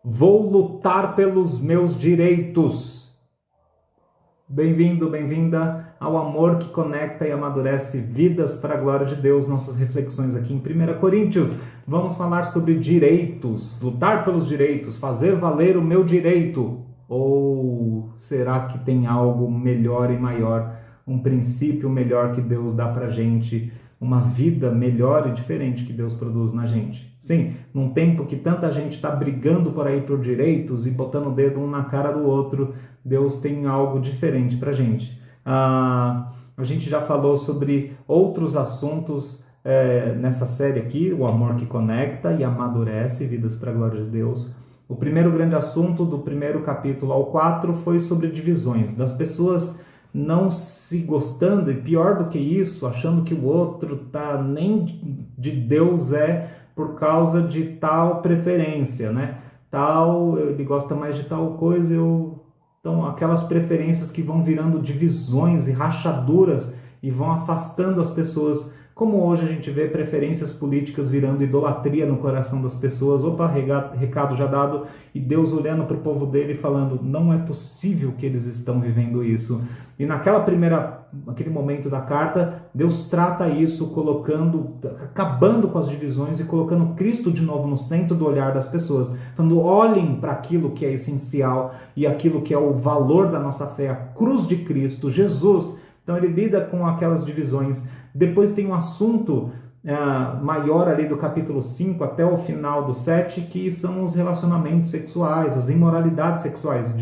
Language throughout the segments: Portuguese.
Vou lutar pelos meus direitos. Bem-vindo, bem-vinda ao amor que conecta e amadurece vidas para a glória de Deus. Nossas reflexões aqui em 1 Coríntios. Vamos falar sobre direitos, lutar pelos direitos, fazer valer o meu direito. Ou será que tem algo melhor e maior, um princípio melhor que Deus dá para a gente? Uma vida melhor e diferente que Deus produz na gente. Sim, num tempo que tanta gente está brigando por aí por direitos e botando o dedo um na cara do outro, Deus tem algo diferente para a gente. A gente já falou sobre outros assuntos nessa série aqui, o amor que conecta e amadurece vidas para a glória de Deus. O primeiro grande assunto do primeiro capítulo ao 4 foi sobre divisões, das pessoas não se gostando, e pior do que isso, achando que o outro nem de Deus por causa de tal preferência, né? Ele gosta mais de tal coisa, então aquelas preferências que vão virando divisões e rachaduras e vão afastando as pessoas, como hoje a gente vê preferências políticas virando idolatria no coração das pessoas. Opa, recado já dado, e Deus olhando para o povo dele e falando, não é possível que eles estão vivendo isso. E naquele momento da carta, Deus trata isso acabando com as divisões e colocando Cristo de novo no centro do olhar das pessoas, falando, olhem para aquilo que é essencial e aquilo que é o valor da nossa fé, a cruz de Cristo, Jesus. Então ele lida com aquelas divisões. Depois tem um assunto maior ali do capítulo 5 até o final do 7, que são os relacionamentos sexuais, as imoralidades sexuais,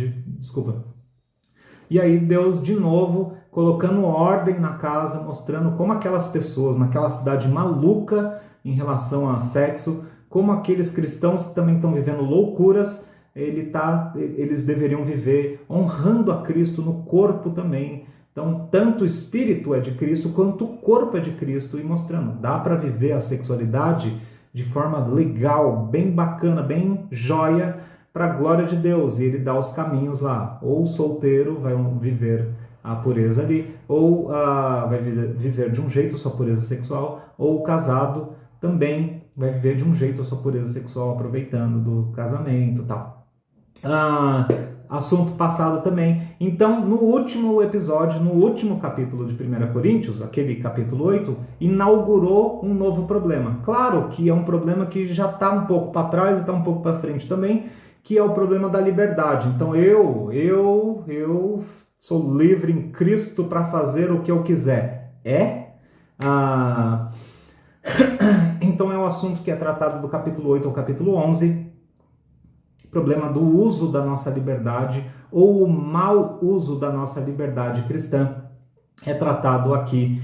E aí Deus de novo colocando ordem na casa, mostrando como aquelas pessoas naquela cidade maluca em relação a sexo, como aqueles cristãos que também estão vivendo loucuras, eles deveriam viver honrando a Cristo no corpo também. Então, tanto o espírito é de Cristo, quanto o corpo é de Cristo, e mostrando, dá para viver a sexualidade de forma legal, bem bacana, bem joia, para a glória de Deus. E ele dá os caminhos lá. Ou o solteiro vai viver a pureza ali, ou vai viver de um jeito a sua pureza sexual, ou o casado também vai viver de um jeito a sua pureza sexual, aproveitando do casamento e tal. Assunto passado também. Então, no último episódio, no último capítulo de 1 Coríntios, aquele capítulo 8, inaugurou um novo problema. Claro que é um problema que já está um pouco para trás e está um pouco para frente também, que é o problema da liberdade. Então, eu sou livre em Cristo para fazer o que eu quiser. Então, é o assunto que é tratado do capítulo 8 ao capítulo 11, problema do uso da nossa liberdade ou o mau uso da nossa liberdade cristã, é tratado aqui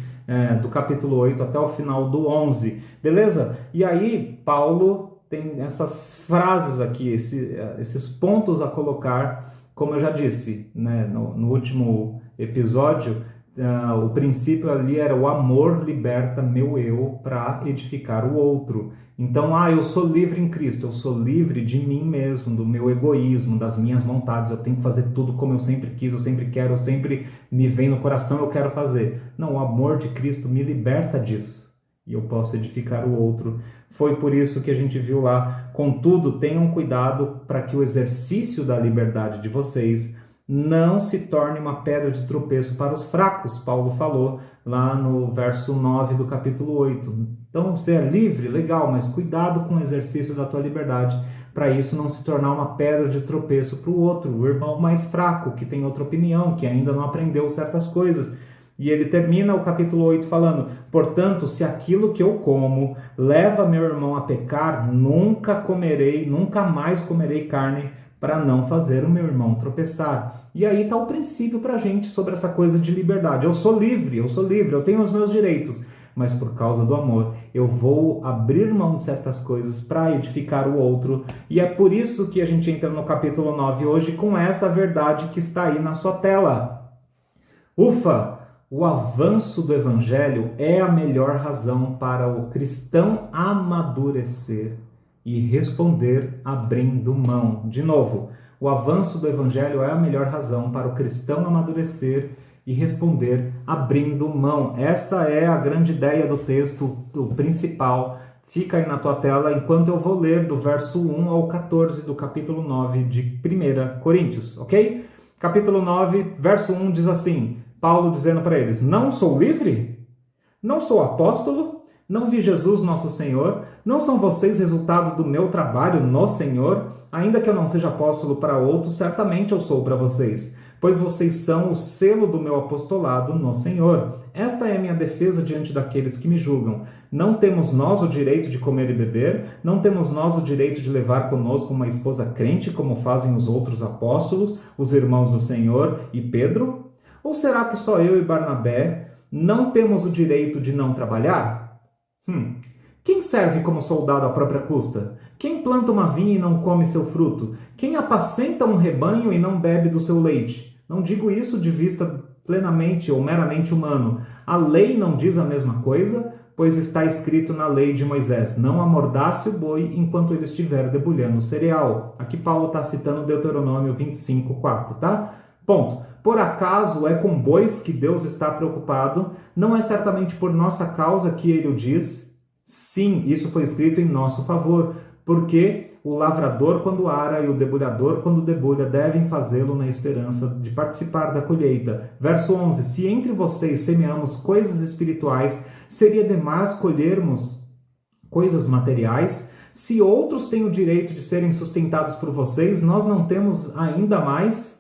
do capítulo 8 até o final do 11, beleza? E aí Paulo tem essas frases aqui, esses pontos a colocar, como eu já disse, né, no último episódio. O princípio ali era o amor liberta meu eu para edificar o outro. Então, eu sou livre em Cristo, eu sou livre de mim mesmo, do meu egoísmo, das minhas vontades, eu tenho que fazer tudo como eu sempre quis, eu sempre quero, eu sempre me vem no coração, eu quero fazer. Não, o amor de Cristo me liberta disso e eu posso edificar o outro. Foi por isso que a gente viu lá, contudo, tenham cuidado para que o exercício da liberdade de vocês não se torne uma pedra de tropeço para os fracos, Paulo falou lá no verso 9 do capítulo 8. Então, você é livre, legal, mas cuidado com o exercício da tua liberdade, para isso não se tornar uma pedra de tropeço para o outro, o irmão mais fraco, que tem outra opinião, que ainda não aprendeu certas coisas. E ele termina o capítulo 8 falando, portanto, se aquilo que eu como leva meu irmão a pecar, nunca mais comerei carne, para não fazer o meu irmão tropeçar. E aí está o princípio para a gente sobre essa coisa de liberdade. Eu sou livre, eu tenho os meus direitos, mas por causa do amor, eu vou abrir mão de certas coisas para edificar o outro. E é por isso que a gente entra no capítulo 9 hoje com essa verdade que está aí na sua tela. Ufa! O avanço do evangelho é a melhor razão para o cristão amadurecer e responder abrindo mão. De novo, o avanço do evangelho é a melhor razão para o cristão amadurecer e responder abrindo mão. Essa é a grande ideia do texto, o principal, Fica aí na tua tela enquanto eu vou ler do verso 1 ao 14 do capítulo 9 de 1 Coríntios, ok? Capítulo 9, verso 1 diz assim, Paulo dizendo para eles, não sou livre? Não sou apóstolo? Não vi Jesus nosso Senhor? Não são vocês resultado do meu trabalho no Senhor? Ainda que eu não seja apóstolo para outros, certamente eu sou para vocês, pois vocês são o selo do meu apostolado no Senhor. Esta é a minha defesa diante daqueles que me julgam. Não temos nós o direito de comer e beber? Não temos nós o direito de levar conosco uma esposa crente, como fazem os outros apóstolos, os irmãos do Senhor e Pedro? Ou será que só eu e Barnabé não temos o direito de não trabalhar? Quem serve como soldado à própria custa? Quem planta uma vinha e não come seu fruto? Quem apacenta um rebanho e não bebe do seu leite? Não digo isso de vista plenamente ou meramente humano. A lei não diz a mesma coisa, pois está escrito na lei de Moisés, não amordace o boi enquanto ele estiver debulhando o cereal. Aqui Paulo está citando Deuteronômio 25:4, tá? Ponto. Por acaso é com bois que Deus está preocupado? Não é certamente por nossa causa que ele o diz? Sim, isso foi escrito em nosso favor, porque o lavrador quando ara e o debulhador quando debulha devem fazê-lo na esperança de participar da colheita. Verso 11, se entre vocês semeamos coisas espirituais, seria demais colhermos coisas materiais? Se outros têm o direito de serem sustentados por vocês, nós não temos ainda mais?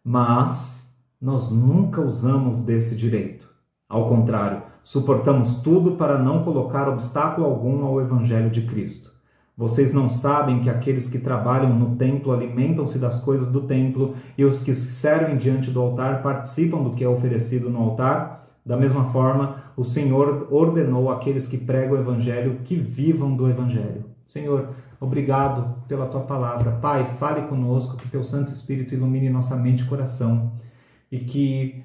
Mas nós nunca usamos desse direito. Ao contrário, suportamos tudo para não colocar obstáculo algum ao Evangelho de Cristo. Vocês não sabem que aqueles que trabalham no templo alimentam-se das coisas do templo e os que servem diante do altar participam do que é oferecido no altar? Da mesma forma, o Senhor ordenou àqueles que pregam o Evangelho que vivam do Evangelho. Senhor, obrigado pela Tua palavra. Pai, fale conosco, que Teu Santo Espírito ilumine nossa mente e coração e que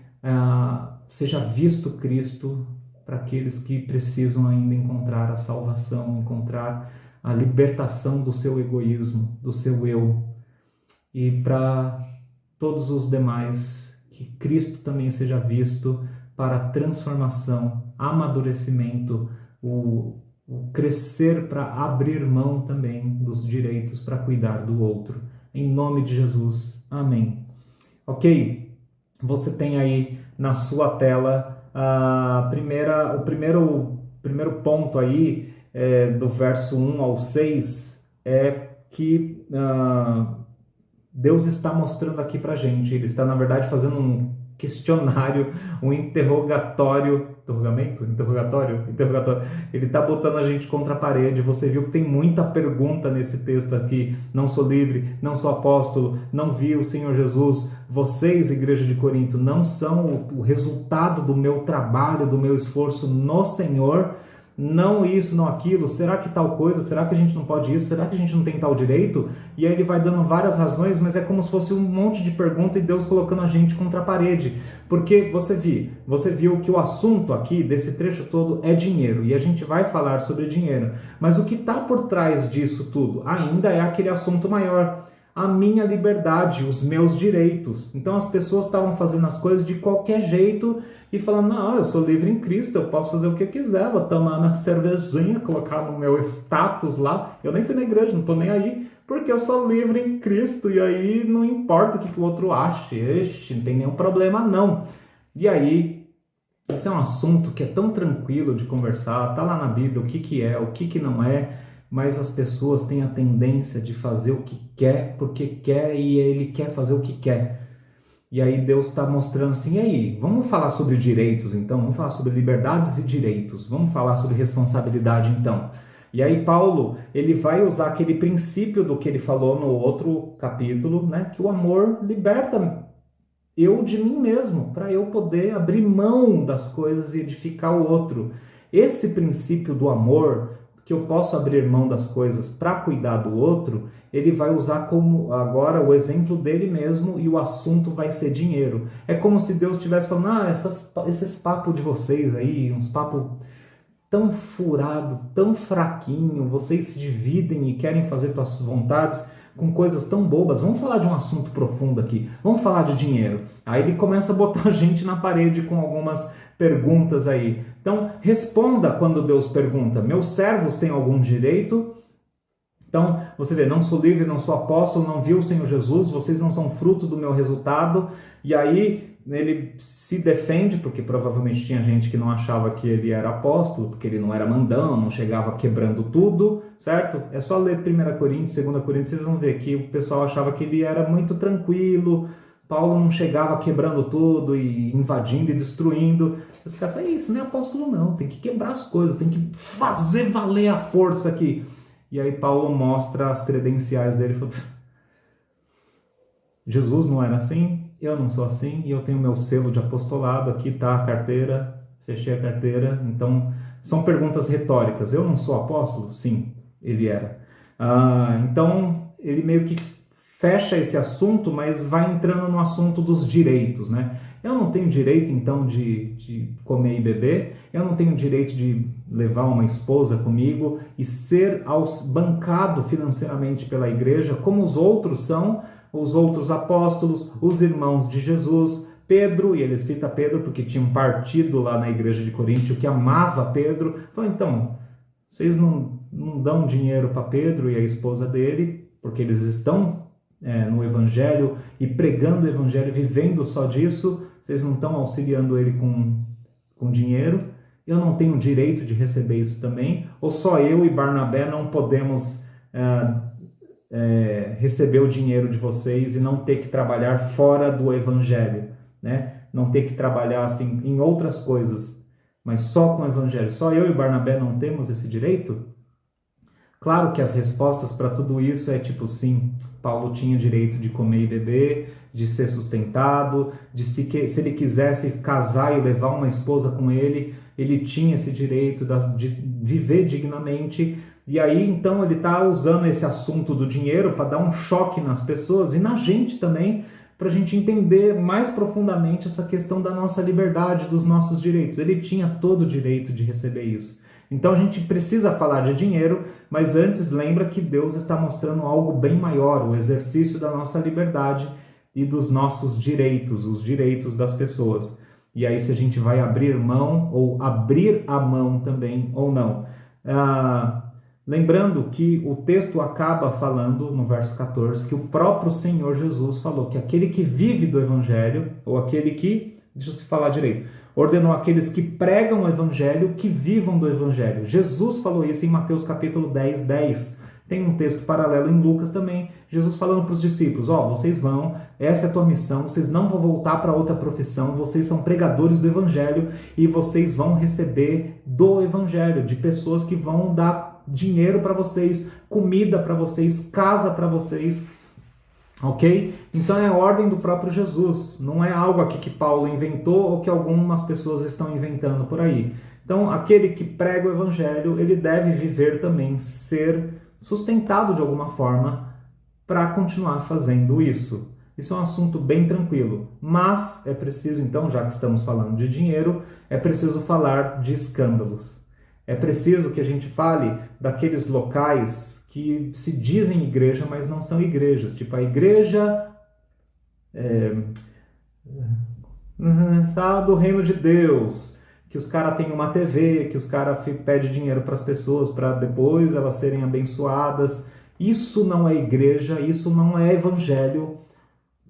seja visto Cristo para aqueles que precisam ainda encontrar a salvação, encontrar a libertação do seu egoísmo, do seu eu. E para todos os demais, que Cristo também seja visto para a transformação, amadurecimento, o crescer para abrir mão também dos direitos para cuidar do outro. Em nome de Jesus. Amém. Ok? Você tem aí na sua tela o primeiro ponto aí do verso 1 ao 6 é que Deus está mostrando aqui para a gente. Ele está, na verdade, fazendo um questionário, um interrogatório. Ele está botando a gente contra a parede. Você viu que tem muita pergunta nesse texto aqui. Não sou livre, não sou apóstolo, não vi o Senhor Jesus. Vocês, Igreja de Corinto, não são o resultado do meu trabalho, do meu esforço no Senhor. Não isso, não aquilo, será que tal coisa, será que a gente não pode isso, será que a gente não tem tal direito? E aí ele vai dando várias razões, mas é como se fosse um monte de pergunta e Deus colocando a gente contra a parede, porque você viu que o assunto aqui desse trecho todo é dinheiro, e a gente vai falar sobre dinheiro, mas o que está por trás disso tudo ainda é aquele assunto maior, a minha liberdade, os meus direitos. Então as pessoas estavam fazendo as coisas de qualquer jeito e falando, não, eu sou livre em Cristo, eu posso fazer o que eu quiser, vou tomar minha cervejinha, colocar no meu status lá, eu nem fui na igreja, não estou nem aí, porque eu sou livre em Cristo, e aí não importa o que o outro ache, não tem nenhum problema não. E aí, esse é um assunto que é tão tranquilo de conversar, tá lá na Bíblia o que é, o que não é, mas as pessoas têm a tendência de fazer o que quer, porque quer, e ele quer fazer o que quer. E aí Deus está mostrando assim, e aí, vamos falar sobre direitos então? Vamos falar sobre liberdades e direitos, vamos falar sobre responsabilidade então. E aí Paulo, ele vai usar aquele princípio do que ele falou no outro capítulo, né? Que o amor liberta eu de mim mesmo, para eu poder abrir mão das coisas e edificar o outro. Esse princípio do amor, que eu posso abrir mão das coisas para cuidar do outro, ele vai usar como agora o exemplo dele mesmo e o assunto vai ser dinheiro. É como se Deus estivesse falando, esses papos de vocês aí, uns papos tão furado, tão fraquinho, vocês se dividem e querem fazer suas vontades, com coisas tão bobas, vamos falar de um assunto profundo aqui, vamos falar de dinheiro. Aí ele começa a botar a gente na parede com algumas perguntas aí. Então, responda quando Deus pergunta, meus servos têm algum direito? Então, você vê, não sou livre, não sou apóstolo, não vi o Senhor Jesus, vocês não são fruto do meu resultado. E aí ele se defende, porque provavelmente tinha gente que não achava que ele era apóstolo, porque ele não era mandão, não chegava quebrando tudo, certo? É só ler 1 Coríntios, 2 Coríntios, vocês vão ver que o pessoal achava que ele era muito tranquilo, Paulo não chegava quebrando tudo e invadindo e destruindo. Os caras falam, isso não é apóstolo não, tem que quebrar as coisas, tem que fazer valer a força aqui. E aí Paulo mostra as credenciais dele e fala, Jesus não era assim, eu não sou assim, e eu tenho meu selo de apostolado, aqui está a carteira, fechei a carteira. Então, são perguntas retóricas. Eu não sou apóstolo? Sim, ele era. Então, ele meio que fecha esse assunto, mas vai entrando no assunto dos direitos, né? Eu não tenho direito, então, de comer e beber, eu não tenho direito de levar uma esposa comigo e ser bancado financeiramente pela igreja, como os outros são, os outros apóstolos, os irmãos de Jesus, Pedro, e ele cita Pedro porque tinha um partido lá na igreja de Coríntio que amava Pedro. Falou, então, vocês não dão dinheiro para Pedro e a esposa dele, porque eles estão no evangelho e pregando o evangelho, vivendo só disso, vocês não estão auxiliando ele com dinheiro, eu não tenho direito de receber isso também, ou só eu e Barnabé não podemos receber o dinheiro de vocês e não ter que trabalhar fora do evangelho, né? Não ter que trabalhar assim em outras coisas, mas só com o evangelho. Só eu e Barnabé não temos esse direito? Claro que as respostas para tudo isso é tipo, sim, Paulo tinha direito de comer e beber, de ser sustentado, se ele quisesse casar e levar uma esposa com ele, ele tinha esse direito de viver dignamente. E aí, então, ele está usando esse assunto do dinheiro para dar um choque nas pessoas e na gente também, para a gente entender mais profundamente essa questão da nossa liberdade, dos nossos direitos. Ele tinha todo o direito de receber isso. Então a gente precisa falar de dinheiro, mas antes lembra que Deus está mostrando algo bem maior, o exercício da nossa liberdade e dos nossos direitos, os direitos das pessoas. E aí se a gente vai abrir mão ou abrir a mão também ou não. Lembrando que o texto acaba falando no verso 14 que o próprio Senhor Jesus falou que aquele que vive do evangelho, ou aquele que, deixa eu falar direito, ordenou aqueles que pregam o evangelho que vivam do evangelho. Jesus falou isso em Mateus capítulo 10, 10. Tem um texto paralelo em Lucas também, Jesus falando para os discípulos, vocês vão, essa é a tua missão, vocês não vão voltar para outra profissão, vocês são pregadores do evangelho e vocês vão receber do evangelho, de pessoas que vão dar dinheiro para vocês, comida para vocês, casa para vocês, ok? Então é a ordem do próprio Jesus, não é algo aqui que Paulo inventou ou que algumas pessoas estão inventando por aí. Então aquele que prega o evangelho, ele deve viver também, ser sustentado de alguma forma para continuar fazendo isso. Isso é um assunto bem tranquilo, mas é preciso então, já que estamos falando de dinheiro, é preciso falar de escândalos. É preciso que a gente fale daqueles locais que se dizem igreja, mas não são igrejas. Tipo a igreja do reino de Deus, que os caras têm uma TV, que os caras pedem dinheiro para as pessoas para depois elas serem abençoadas. Isso não é igreja, isso não é evangelho.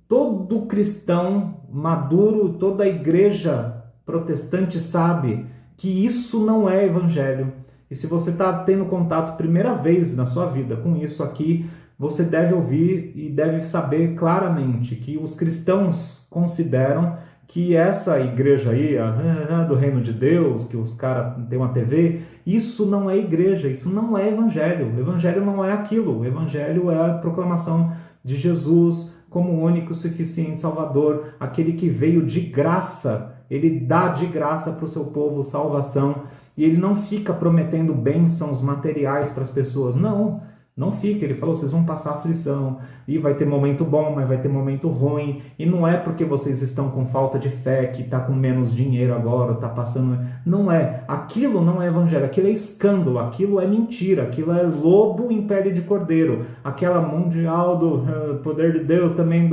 Todo cristão maduro, toda igreja protestante sabe que isso não é evangelho. E se você está tendo contato primeira vez na sua vida com isso aqui, você deve ouvir e deve saber claramente que os cristãos consideram que essa igreja aí, do reino de Deus, que os caras têm uma TV, isso não é igreja, isso não é evangelho. O evangelho não é aquilo. O evangelho é a proclamação de Jesus como o único, suficiente Salvador, aquele que veio de graça. Ele dá de graça para o seu povo salvação e ele não fica prometendo bênçãos materiais para as pessoas. Não Não fica, ele falou, vocês vão passar aflição, e vai ter momento bom, mas vai ter momento ruim, e não é porque vocês estão com falta de fé, que está com menos dinheiro agora, está passando... Não é, aquilo não é evangelho, aquilo é escândalo, aquilo é mentira, aquilo é lobo em pele de cordeiro, aquela mundial do poder de Deus também,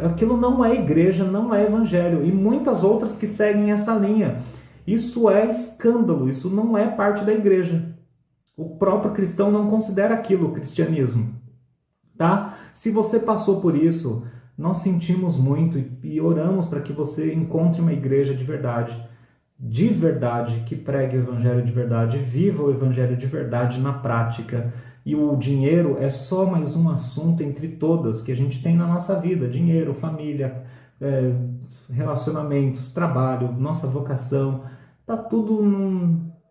aquilo não é igreja, não é evangelho, e muitas outras que seguem essa linha. Isso é escândalo, isso não é parte da igreja. O próprio cristão não considera aquilo o cristianismo, tá? Se você passou por isso, nós sentimos muito e oramos para que você encontre uma igreja de verdade, que pregue o evangelho de verdade, viva o evangelho de verdade na prática. E o dinheiro é só mais um assunto entre todas que a gente tem na nossa vida. Dinheiro, família, relacionamentos, trabalho, nossa vocação, tá tudo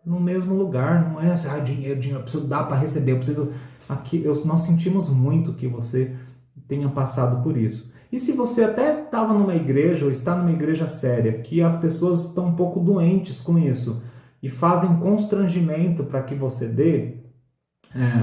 no mesmo lugar, não é assim, dinheiro, eu preciso dar para receber, nós sentimos muito que você tenha passado por isso. E se você até estava numa igreja ou está numa igreja séria, que as pessoas estão um pouco doentes com isso e fazem constrangimento para que você dê,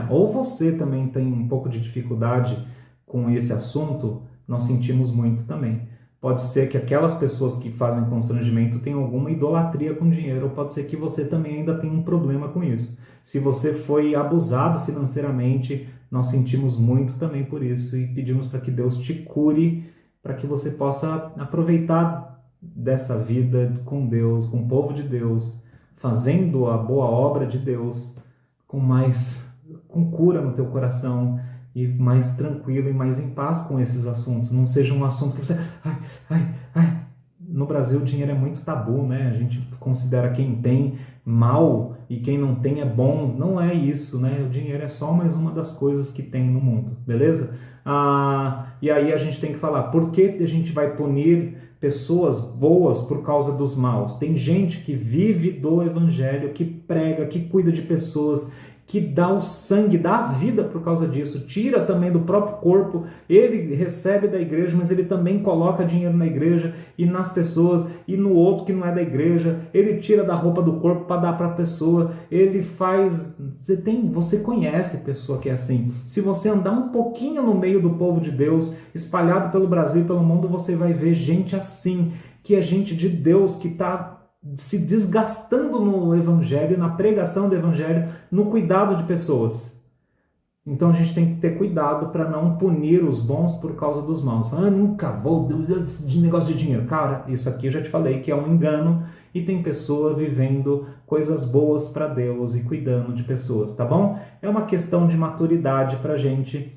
ou você também tem um pouco de dificuldade com esse assunto, nós sentimos muito também. Pode ser que aquelas pessoas que fazem constrangimento tenham alguma idolatria com dinheiro, ou pode ser que você também ainda tenha um problema com isso. Se você foi abusado financeiramente, nós sentimos muito também por isso e pedimos para que Deus te cure, para que você possa aproveitar dessa vida com Deus, com o povo de Deus, fazendo a boa obra de Deus com cura no teu coração, e mais tranquilo e mais em paz com esses assuntos. Não seja um assunto que você... No Brasil o dinheiro é muito tabu, né? A gente considera quem tem mal e quem não tem é bom. Não é isso, né? O dinheiro é só mais uma das coisas que tem no mundo, beleza? E aí a gente tem que falar, por que a gente vai punir pessoas boas por causa dos maus? Tem gente que vive do evangelho, que prega, que cuida de pessoas, que dá o sangue, dá a vida por causa disso, tira também do próprio corpo, ele recebe da igreja, mas ele também coloca dinheiro na igreja e nas pessoas, e no outro que não é da igreja, ele tira da roupa do corpo para dar para a pessoa, ele faz... Você conhece pessoa que é assim. Se você andar um pouquinho no meio do povo de Deus, espalhado pelo Brasil e pelo mundo, você vai ver gente assim, que é gente de Deus, que está se desgastando no evangelho, na pregação do evangelho, no cuidado de pessoas. Então a gente tem que ter cuidado para não punir os bons por causa dos maus. Nunca vou de negócio de dinheiro. Cara, isso aqui eu já te falei que é um engano, e tem pessoa vivendo coisas boas para Deus e cuidando de pessoas, tá bom? É uma questão de maturidade para a gente.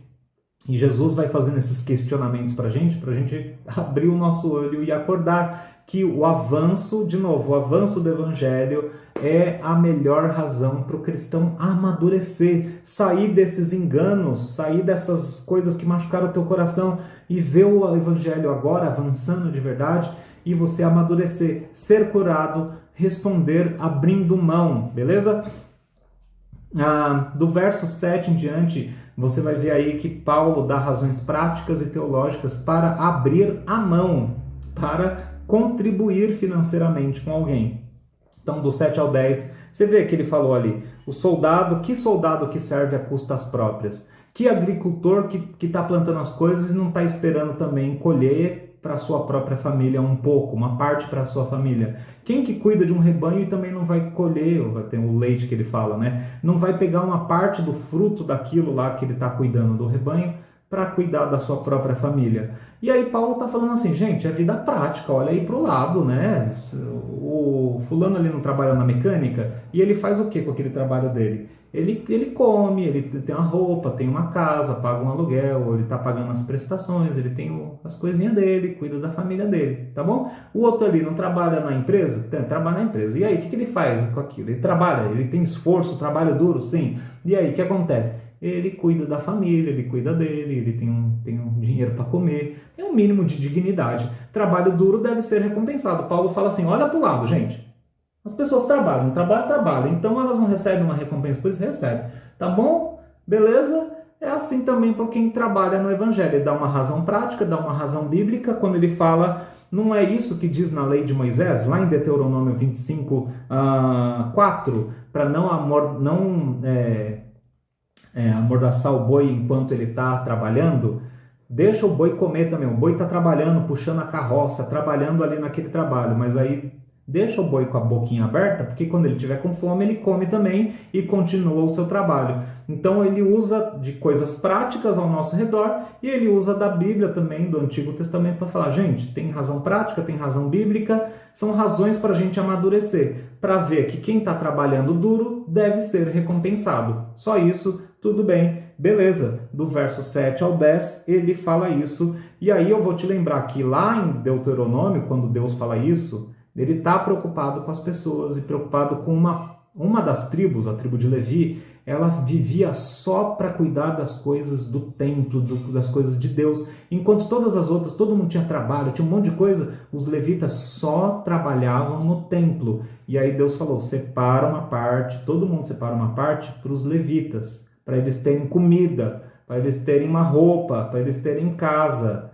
E Jesus vai fazendo esses questionamentos para a gente abrir o nosso olho e acordar que o avanço do evangelho é a melhor razão para o cristão amadurecer, sair desses enganos, sair dessas coisas que machucaram o teu coração e ver o evangelho agora avançando de verdade e você amadurecer, ser curado, responder abrindo mão, beleza? Do verso 7 em diante, você vai ver aí que Paulo dá razões práticas e teológicas para abrir a mão, para contribuir financeiramente com alguém. Então, do 7 ao 10, você vê que ele falou ali, que soldado que serve a custas próprias? Que agricultor que está plantando as coisas e não está esperando também colher para sua própria família um pouco, uma parte para a sua família? Quem que cuida de um rebanho e também não vai colher, vai ter o leite que ele fala, né? Não vai pegar uma parte do fruto daquilo lá que ele está cuidando do rebanho para cuidar da sua própria família. E aí Paulo está falando assim, gente, é vida prática, olha aí para o lado, né? O fulano ali não trabalha na mecânica e ele faz o que com aquele trabalho dele? Ele come, ele tem uma roupa, tem uma casa, paga um aluguel, ele está pagando as prestações, ele tem as coisinhas dele, cuida da família dele, tá bom? O outro ali não trabalha na empresa? Trabalha na empresa. E aí, o que ele faz com aquilo? Ele trabalha, ele tem esforço, trabalho duro? Sim. E aí, o que acontece? Ele cuida da família, ele cuida dele, ele tem um dinheiro para comer, é um mínimo de dignidade. Trabalho duro deve ser recompensado. Paulo fala assim, olha para o lado, gente. As pessoas trabalham, então elas não recebem uma recompensa, por isso recebem. Tá bom? Beleza? É assim também para quem trabalha no evangelho. Ele dá uma razão prática, dá uma razão bíblica, quando ele fala, não é isso que diz na lei de Moisés, lá em Deuteronômio 25, 4, para não amordaçar o boi enquanto ele está trabalhando, deixa o boi comer também. O boi está trabalhando, puxando a carroça, trabalhando ali naquele trabalho, mas aí deixa o boi com a boquinha aberta, porque quando ele tiver com fome, ele come também e continua o seu trabalho. Então ele usa de coisas práticas ao nosso redor e ele usa da Bíblia também, do Antigo Testamento, para falar, gente, tem razão prática, tem razão bíblica, são razões para a gente amadurecer, para ver que quem está trabalhando duro deve ser recompensado. Só isso, tudo bem, beleza. Do verso 7 ao 10, ele fala isso. E aí eu vou te lembrar que lá em Deuteronômio, quando Deus fala isso, ele está preocupado com as pessoas e preocupado com uma das tribos, a tribo de Levi. Ela vivia só para cuidar das coisas do templo, das coisas de Deus, enquanto todas as outras, todo mundo tinha trabalho, tinha um monte de coisa, os levitas só trabalhavam no templo. E aí Deus falou, separa uma parte, todo mundo separa uma parte para os levitas, para eles terem comida, para eles terem uma roupa, para eles terem casa.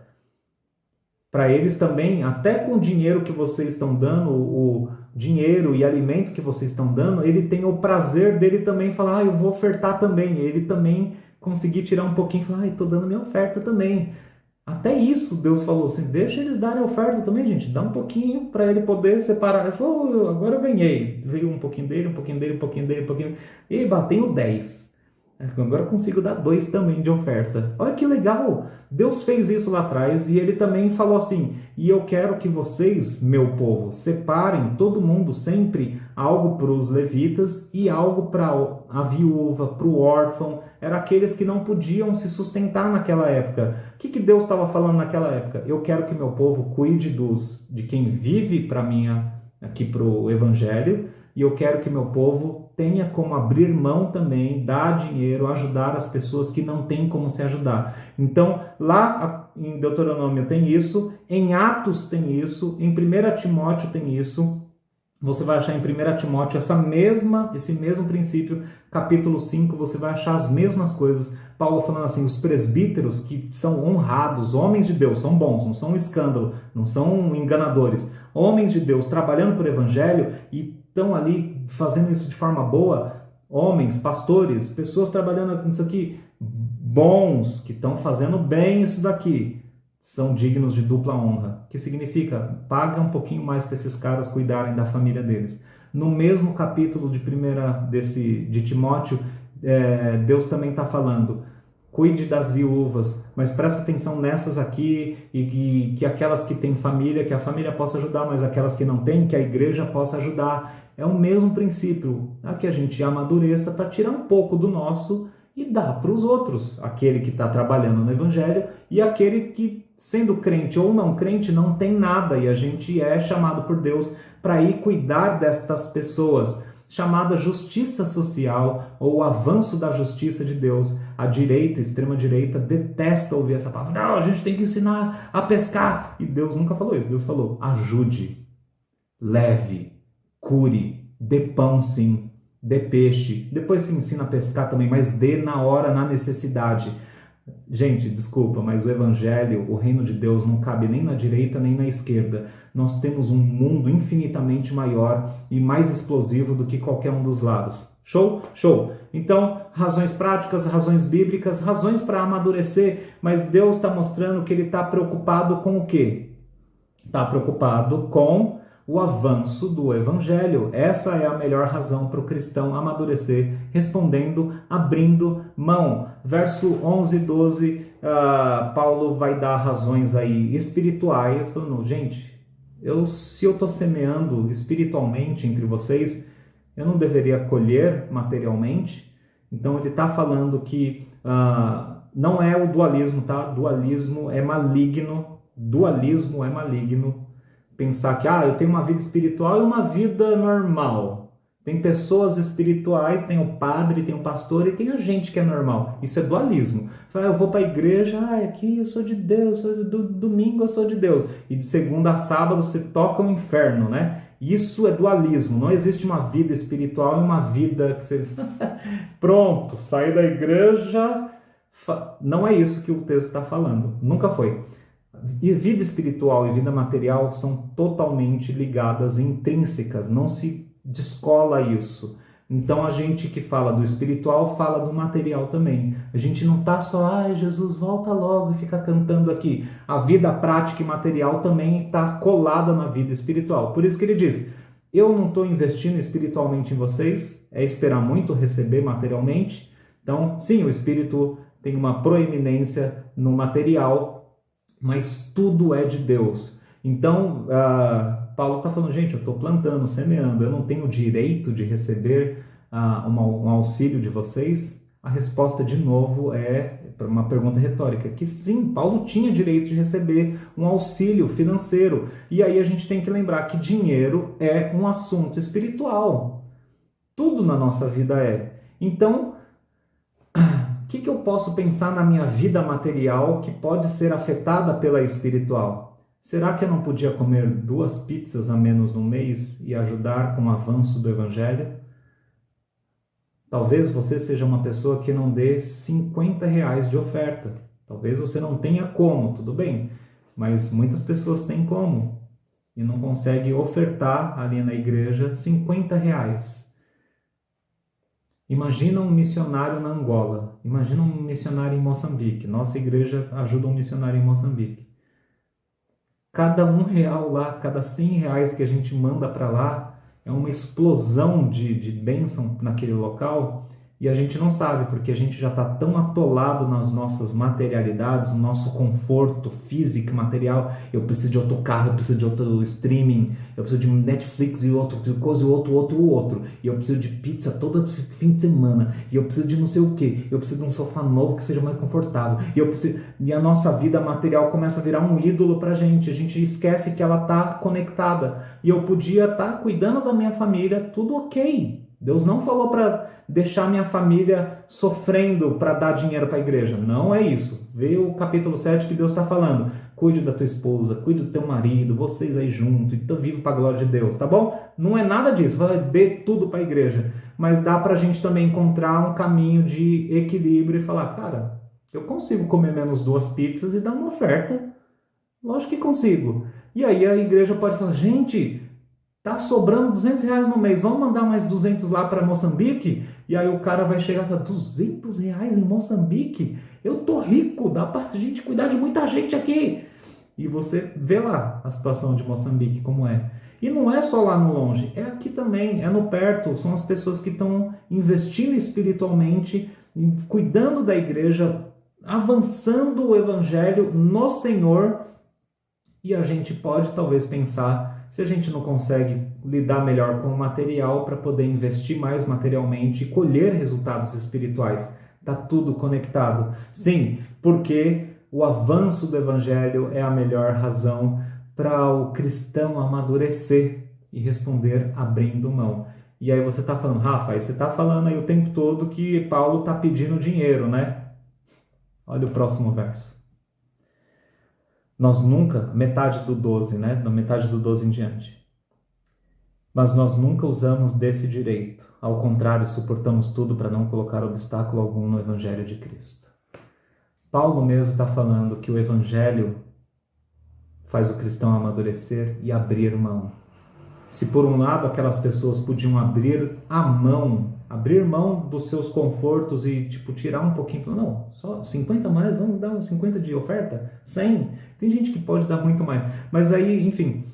Para eles também, até com o dinheiro que vocês estão dando, o dinheiro e alimento que vocês estão dando, ele tem o prazer dele também falar, eu vou ofertar também. Ele também conseguir tirar um pouquinho e falar, estou dando minha oferta também. Até isso Deus falou assim, deixa eles darem a oferta também, gente, dá um pouquinho para ele poder separar. Ele falou, agora eu ganhei. Veio um pouquinho dele, um pouquinho dele, um pouquinho dele, um pouquinho. E bateu o 10. Agora eu consigo dar 2 também de oferta. Olha que legal! Deus fez isso lá atrás e ele também falou assim, e eu quero que vocês, meu povo, separem todo mundo sempre algo para os levitas e algo para a viúva, para o órfão. Eram aqueles que não podiam se sustentar naquela época. O que Deus estava falando naquela época? Eu quero que meu povo cuide de quem vive para mim aqui para o evangelho, e eu quero que meu povo tenha como abrir mão também, dar dinheiro, ajudar as pessoas que não têm como se ajudar. Então, lá em Deuteronômio tem isso, em Atos tem isso, em 1 Timóteo tem isso. Você vai achar em 1 Timóteo esse mesmo princípio, capítulo 5, você vai achar as mesmas coisas. Paulo falando assim, os presbíteros que são honrados, homens de Deus, são bons, não são um escândalo, não são enganadores. Homens de Deus trabalhando por evangelho e estão ali fazendo isso de forma boa, homens, pastores, pessoas trabalhando nisso aqui, bons, que estão fazendo bem isso daqui, são dignos de dupla honra. Que significa, paga um pouquinho mais para esses caras cuidarem da família deles. No mesmo capítulo de Timóteo, Deus também está falando, cuide das viúvas, mas presta atenção nessas aqui, e que aquelas que têm família, que a família possa ajudar, mas aquelas que não têm, que a igreja possa ajudar. É o mesmo princípio, que a gente amadureça para tirar um pouco do nosso e dar para os outros, aquele que está trabalhando no evangelho e aquele que, sendo crente ou não crente, não tem nada, e a gente é chamado por Deus para ir cuidar destas pessoas, chamada justiça social ou o avanço da justiça de Deus. A direita, a extrema-direita, detesta ouvir essa palavra. Não, a gente tem que ensinar a pescar. E Deus nunca falou isso. Deus falou, ajude, leve, cure, dê pão sim, dê peixe. Depois se ensina a pescar também, mas dê na hora, na necessidade. Gente, desculpa, mas o evangelho, o reino de Deus não cabe nem na direita nem na esquerda. Nós temos um mundo infinitamente maior e mais explosivo do que qualquer um dos lados. Show? Show! Então, razões práticas, razões bíblicas, razões para amadurecer, mas Deus está mostrando que Ele está preocupado com o quê? Está preocupado com o avanço do evangelho. Essa é a melhor razão para o cristão amadurecer, respondendo, abrindo mão. Verso 11 e 12, Paulo vai dar razões aí espirituais, falando, gente, se eu estou semeando espiritualmente entre vocês, eu não deveria colher materialmente? Então ele está falando que não é o dualismo, tá? Dualismo é maligno, pensar que eu tenho uma vida espiritual e uma vida normal. Tem pessoas espirituais, tem o padre, tem o pastor e tem a gente que é normal. Isso é dualismo. Eu vou para a igreja, aqui eu sou de Deus, domingo eu sou de Deus. E de segunda a sábado você toca o inferno, né? Isso é dualismo. Não existe uma vida espiritual e uma vida que você... Pronto, saí da igreja... Não é isso que o texto está falando. Nunca foi. E vida espiritual e vida material são totalmente ligadas, intrínsecas, não se descola isso. Então a gente que fala do espiritual fala do material também. A gente não está só, ai, Jesus, volta logo e fica cantando aqui. A vida prática e material também está colada na vida espiritual. Por isso que ele diz, eu não estou investindo espiritualmente em vocês, é esperar muito receber materialmente. Então, sim, o espírito tem uma proeminência no material, mas tudo é de Deus. Então, Paulo está falando, gente, eu estou plantando, semeando, eu não tenho o direito de receber um auxílio de vocês? A resposta, de novo, é uma pergunta retórica, que sim, Paulo tinha direito de receber um auxílio financeiro. E aí a gente tem que lembrar que dinheiro é um assunto espiritual. Tudo na nossa vida é. Então, o que eu posso pensar na minha vida material que pode ser afetada pela espiritual? Será que eu não podia comer 2 pizzas a menos no mês e ajudar com o avanço do Evangelho? Talvez você seja uma pessoa que não dê R$ 50 de oferta. Talvez você não tenha como, tudo bem. Mas muitas pessoas têm como e não conseguem ofertar ali na igreja R$ 50. Imagina um missionário na Angola. Imagina um missionário em Moçambique. Nossa igreja ajuda um missionário em Moçambique. Cada R$ 1 lá, cada R$ 100 que a gente manda para lá, é uma explosão de bênção naquele local e a gente não sabe, porque a gente já está tão atolado nas nossas materialidades, no nosso conforto físico e material. Eu preciso de outro carro, eu preciso de outro streaming, eu preciso de Netflix e outro coisa, e outro. E eu preciso de pizza todo fim de semana. E eu preciso de não sei o que. Eu preciso de um sofá novo que seja mais confortável. E a nossa vida material começa a virar um ídolo para a gente. A gente esquece que ela está conectada. E eu podia estar cuidando da minha família, tudo ok. Deus não falou para deixar minha família sofrendo para dar dinheiro para a igreja. Não é isso. Vê o capítulo 7 que Deus está falando. Cuide da tua esposa, cuide do teu marido, vocês aí junto, então vive para a glória de Deus, tá bom? Não é nada disso, vai dê tudo para a igreja. Mas dá para a gente também encontrar um caminho de equilíbrio e falar, cara, eu consigo comer menos 2 pizzas e dar uma oferta. Lógico que consigo. E aí a igreja pode falar, gente, tá sobrando R$ 200 no mês, vamos mandar mais 200 lá para Moçambique? E aí o cara vai chegar e falar, R$ 200 em Moçambique? Eu tô rico, dá pra gente cuidar de muita gente aqui. E você vê lá a situação de Moçambique, como é. E não é só lá no longe, é aqui também, é no perto. São as pessoas que estão investindo espiritualmente, cuidando da igreja, avançando o evangelho no Senhor. E a gente pode talvez pensar, se a gente não consegue lidar melhor com o material para poder investir mais materialmente e colher resultados espirituais. Está tudo conectado. Sim, porque o avanço do Evangelho é a melhor razão para o cristão amadurecer e responder abrindo mão. E aí você está falando, Rafa, você está falando aí o tempo todo que Paulo está pedindo dinheiro, né? Olha o próximo verso. Nós nunca, metade do 12, né? Da metade do 12 em diante. Mas nós nunca usamos desse direito. Ao contrário, suportamos tudo para não colocar obstáculo algum no Evangelho de Cristo. Paulo mesmo está falando que o Evangelho faz o cristão amadurecer e abrir mão. Se por um lado aquelas pessoas podiam abrir mão dos seus confortos e tirar um pouquinho, falar, não, só 50 mais, vamos dar uns 50 de oferta, 100, tem gente que pode dar muito mais, mas aí, enfim,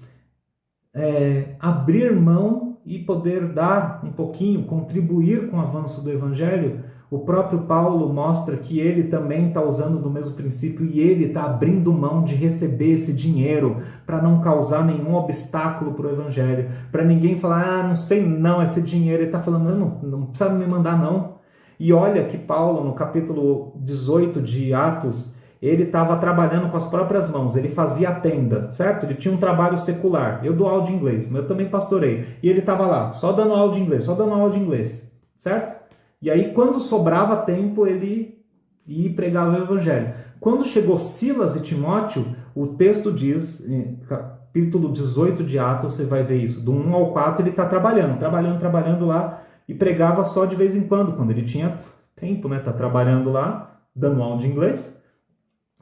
abrir mão e poder dar um pouquinho, contribuir com o avanço do Evangelho. O próprio Paulo mostra que ele também está usando do mesmo princípio e ele está abrindo mão de receber esse dinheiro para não causar nenhum obstáculo para o Evangelho, para ninguém falar, não sei não, esse dinheiro, ele está falando, não precisa me mandar não. E olha que Paulo, no capítulo 18 de Atos, ele estava trabalhando com as próprias mãos, ele fazia a tenda, certo? Ele tinha um trabalho secular, eu dou aula de inglês, mas eu também pastorei, e ele estava lá, só dando aula de inglês, certo? E aí, quando sobrava tempo, ele ia pregar o Evangelho. Quando chegou Silas e Timóteo, o texto diz, em capítulo 18 de Atos, você vai ver isso, do 1 ao 4, ele está trabalhando lá, e pregava só de vez em quando ele tinha tempo, né? Está trabalhando lá, dando aula de inglês,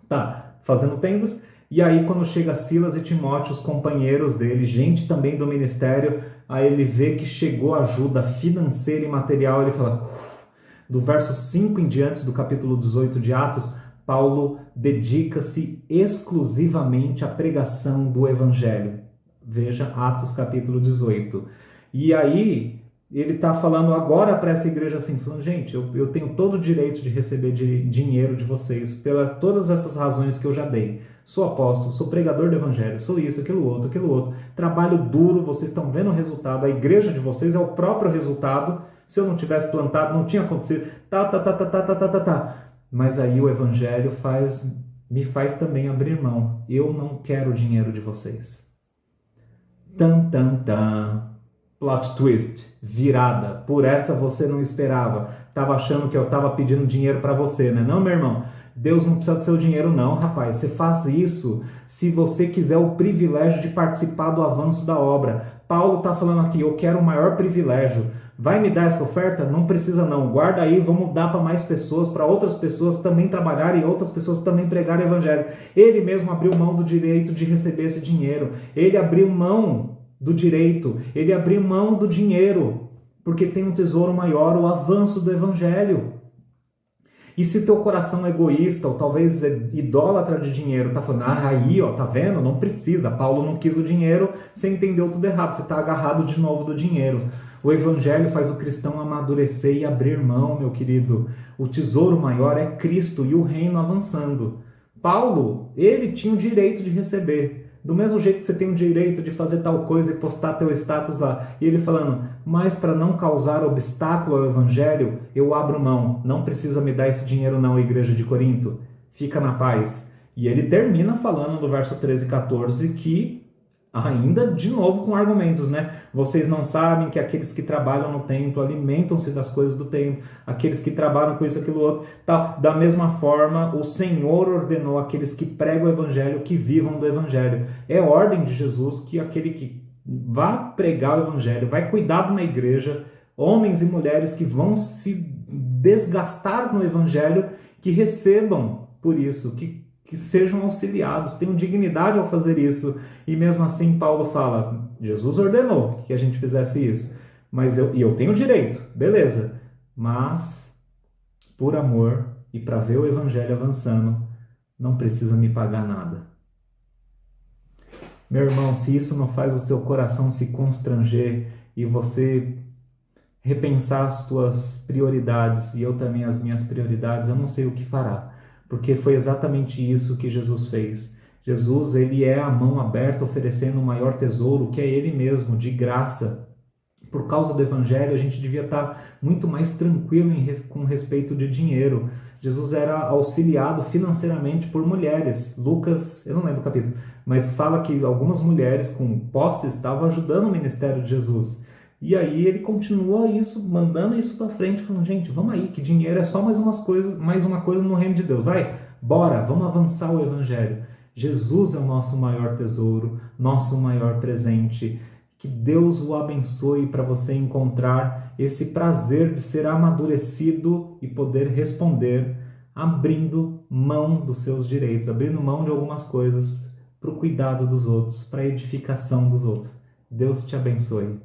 tá fazendo tendas, E aí, quando chega Silas e Timóteo, os companheiros dele, gente também do ministério, aí ele vê que chegou ajuda financeira e material, ele fala... Do verso 5 em diante do capítulo 18 de Atos, Paulo dedica-se exclusivamente à pregação do Evangelho. Veja Atos capítulo 18. E aí, ele está falando agora para essa igreja assim, falando, gente, eu tenho todo o direito de receber dinheiro de vocês, pelas todas essas razões que eu já dei. Sou apóstolo, sou pregador do Evangelho, sou isso, aquilo outro. Trabalho duro, vocês estão vendo o resultado, a igreja de vocês é o próprio resultado. Se eu não tivesse plantado, não tinha acontecido. Mas aí o Evangelho me faz também abrir mão. Eu não quero o dinheiro de vocês. Plot twist, virada. Por essa você não esperava. Tava achando que eu tava pedindo dinheiro para você, né? Não, meu irmão. Deus não precisa do seu dinheiro não, rapaz. Você faz isso se você quiser o privilégio de participar do avanço da obra. Paulo está falando aqui, eu quero o maior privilégio. Vai me dar essa oferta? Não precisa não. Guarda aí, vamos dar para mais pessoas, para outras pessoas também trabalharem e outras pessoas também pregarem o evangelho. Ele mesmo abriu mão do direito de receber esse dinheiro. Ele abriu mão do direito. Ele abriu mão do dinheiro, porque tem um tesouro maior, o avanço do evangelho. E se teu coração é egoísta, ou talvez é idólatra de dinheiro, tá falando, aí, ó, tá vendo? Não precisa. Paulo não quis o dinheiro, você entendeu tudo errado, você tá agarrado de novo do dinheiro. O evangelho faz o cristão amadurecer e abrir mão, meu querido. O tesouro maior é Cristo e o reino avançando. Paulo, ele tinha o direito de receber. Do mesmo jeito que você tem o direito de fazer tal coisa e postar teu status lá. E ele falando, mas para não causar obstáculo ao evangelho, eu abro mão. Não precisa me dar esse dinheiro não, igreja de Corinto. Fica na paz. E ele termina falando no verso 13 e 14 que, ainda de novo com argumentos, né? Vocês não sabem que aqueles que trabalham no templo alimentam-se das coisas do templo, aqueles que trabalham com isso, aquilo, outro, tal. Da mesma forma, o Senhor ordenou aqueles que pregam o evangelho que vivam do evangelho. É ordem de Jesus que aquele que vá pregar o evangelho, vai cuidar de uma igreja, homens e mulheres que vão se desgastar no evangelho, que recebam por isso, que sejam auxiliados, tenham dignidade ao fazer isso. E mesmo assim Paulo fala, Jesus ordenou que a gente fizesse isso, mas eu tenho direito, beleza, mas por amor e para ver o evangelho avançando, não precisa me pagar nada. Meu irmão, se isso não faz o seu coração se constranger e você repensar as tuas prioridades e eu também as minhas prioridades, eu não sei o que fará. Porque foi exatamente isso que Jesus fez. Jesus, ele é a mão aberta oferecendo o maior tesouro, que é ele mesmo, de graça. Por causa do evangelho, a gente devia estar muito mais tranquilo com respeito de dinheiro. Jesus era auxiliado financeiramente por mulheres. Lucas, eu não lembro o capítulo, mas fala que algumas mulheres com posses estavam ajudando o ministério de Jesus. E aí ele continua isso, mandando isso para frente, falando, gente, vamos aí, que dinheiro é só mais uma coisa no reino de Deus. Vai, bora, vamos avançar o evangelho. Jesus é o nosso maior tesouro, nosso maior presente. Que Deus o abençoe para você encontrar esse prazer de ser amadurecido e poder responder abrindo mão dos seus direitos, abrindo mão de algumas coisas para o cuidado dos outros, para a edificação dos outros. Deus te abençoe.